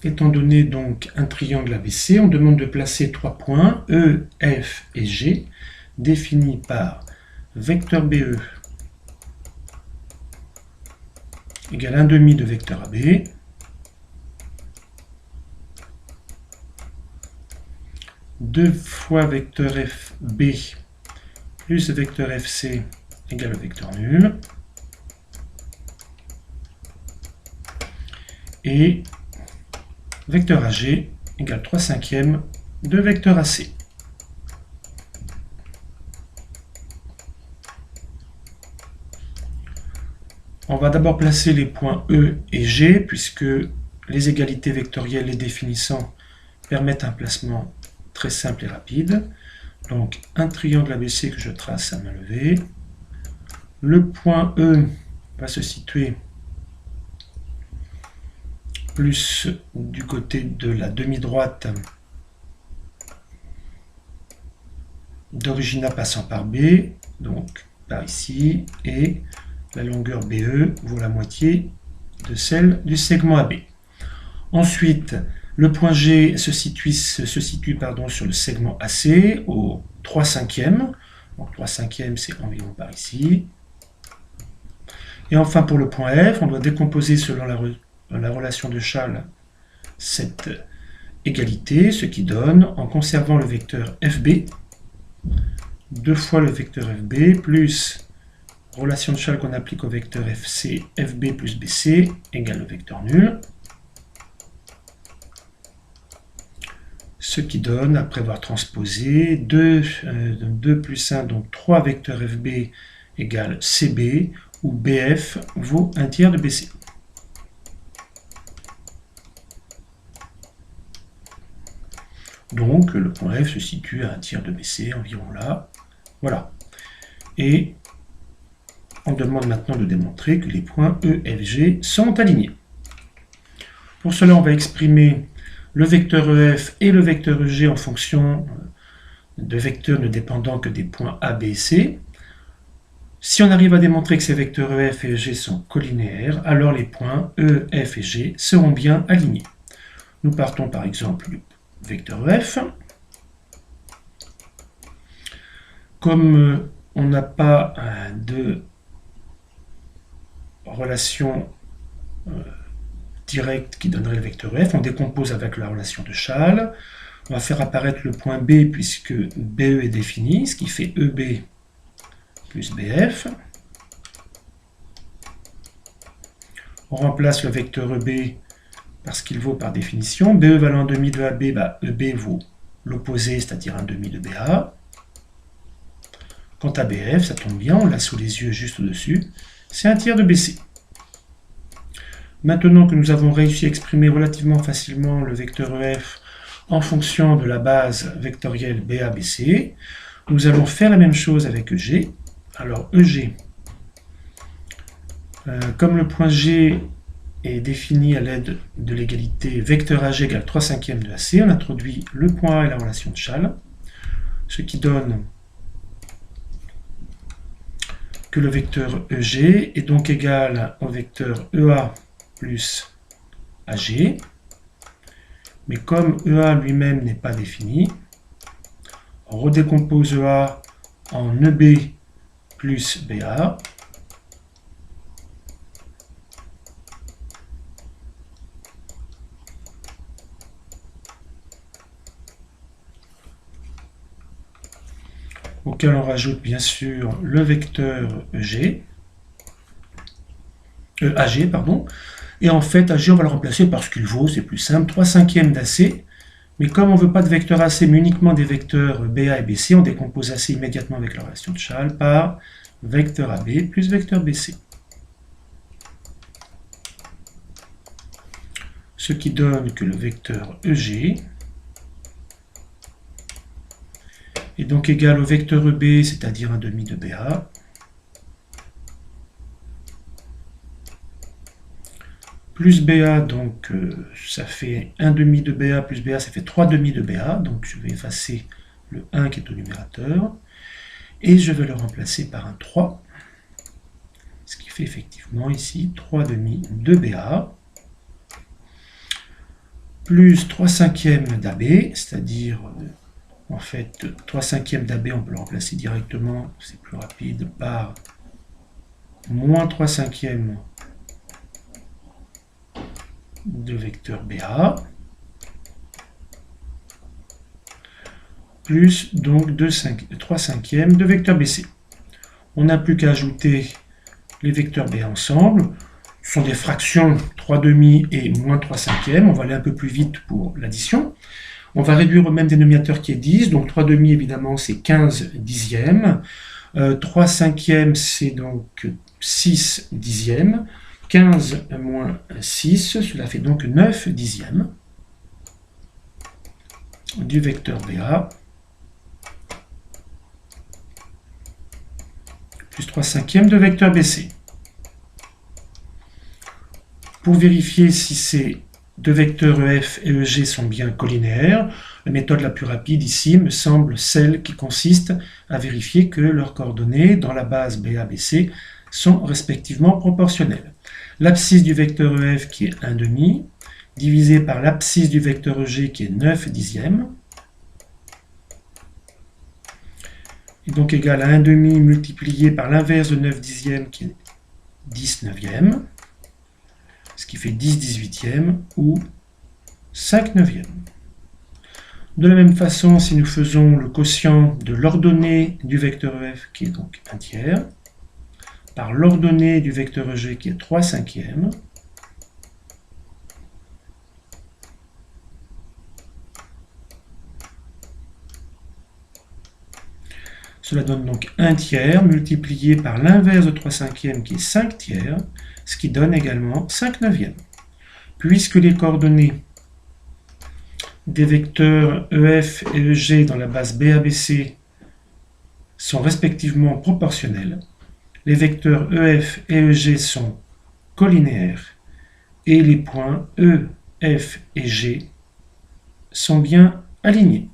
Étant donné donc un triangle ABC, on demande de placer 3 points E, F et G définis par vecteur BE égale 1 demi de vecteur AB, deux fois vecteur FB plus vecteur FC égale vecteur nul, et vecteur AG égale 3/5 de vecteur AC. On va d'abord placer les points E et G, puisque les égalités vectorielles les définissant permettent un placement très simple et rapide. Donc un triangle ABC que je trace à main levée. Le point E va se situer plus du côté de la demi-droite d'origine A passant par B, donc par ici, et la longueur BE vaut la moitié de celle du segment AB. Ensuite, le point G se situe sur le segment AC au 3/5. Donc 3/5 c'est environ par ici. Et enfin pour le point F, on doit décomposer selon la relation de Schall cette égalité, ce qui donne, en conservant le vecteur FB, 2 fois le vecteur FB plus relation de Schall qu'on applique au vecteur FC, FB plus BC égale le vecteur nul. Ce qui donne, après avoir transposé, 2 plus 1, donc 3 vecteurs FB égale CB, où BF vaut 1/3 de BC. Donc le point F se situe à 1/3 de BC, environ là. Voilà. Et on demande maintenant de démontrer que les points E, F, G sont alignés. Pour cela, on va exprimer le vecteur EF et le vecteur EG en fonction de vecteurs ne dépendant que des points A, B et C. Si on arrive à démontrer que ces vecteurs EF et EG sont collinéaires, alors les points E, F et G seront bien alignés. Nous partons par exemple du vecteur EF. Comme on n'a pas de relation directe qui donnerait le vecteur EF, on décompose avec la relation de Schall. On va faire apparaître le point B puisque BE est défini, ce qui fait EB plus BF. On remplace le vecteur EB parce qu'il vaut par définition. BE valant 1/2 de AB, EB vaut l'opposé, c'est-à-dire 1/2 de BA. Quant à BF, ça tombe bien, on l'a sous les yeux juste au-dessus, c'est 1/3 de BC. Maintenant que nous avons réussi à exprimer relativement facilement le vecteur EF en fonction de la base vectorielle BA-BC, nous allons faire la même chose avec EG. Alors EG, comme le point G est défini à l'aide de l'égalité vecteur AG égale 3/5 de AC, on introduit le point A et la relation de Schall, ce qui donne que le vecteur EG est donc égal au vecteur EA plus AG, mais comme EA lui-même n'est pas défini, on redécompose EA en EB plus BA, auquel on rajoute bien sûr le vecteur AG, et en fait AG on va le remplacer par ce qu'il vaut, c'est plus simple, 3/5 d'AC, mais comme on ne veut pas de vecteur AC mais uniquement des vecteurs BA et BC, on décompose AC immédiatement avec la relation de Schall par vecteur AB plus vecteur BC. Ce qui donne que le vecteur EG est donc égal au vecteur EB, c'est-à-dire 1/2 de BA, plus BA, donc ça fait 1/2 de BA plus BA, ça fait 3/2 de BA, donc je vais effacer le 1 qui est au numérateur, et je vais le remplacer par un 3, ce qui fait effectivement ici 3/2 de BA. plus 3/5 d'AB, c'est-à-dire, en fait, 3/5 d'AB, on peut le remplacer directement, c'est plus rapide, par moins 3/5 de vecteur BA, plus donc 3/5 de vecteur BC. On n'a plus qu'à ajouter les vecteurs B ensemble. Ce sont des fractions 3/2 et moins 3/5. On va aller un peu plus vite pour l'addition. On va réduire au même dénominateur qui est 10. Donc 3/2 évidemment c'est 15 dixièmes. 3/5 c'est donc 6 dixièmes. 15 moins 6, cela fait donc 9 dixièmes du vecteur BA. Plus 3/5 de vecteur BC. Pour vérifier si ces deux vecteurs EF et EG sont bien collinéaires, la méthode la plus rapide ici me semble celle qui consiste à vérifier que leurs coordonnées dans la base BA-BC sont respectivement proportionnelles. L'abscisse du vecteur EF qui est 1/2 divisé par l'abscisse du vecteur EG qui est 9 dixièmes est donc égal à 1/2 multiplié par l'inverse de 9 dixièmes qui est 10 neuvièmes, ce qui fait 10 18e ou 5 neuvièmes. De la même façon, si nous faisons le quotient de l'ordonnée du vecteur EF qui est donc 1/3 par l'ordonnée du vecteur EG qui est 3/5, cela donne donc 1/3 multiplié par l'inverse de 3/5 qui est 5/3, ce qui donne également 5 neuvièmes. Puisque les coordonnées des vecteurs EF et EG dans la base BABC sont respectivement proportionnelles, les vecteurs EF et EG sont collinéaires et les points E, F et G sont bien alignés.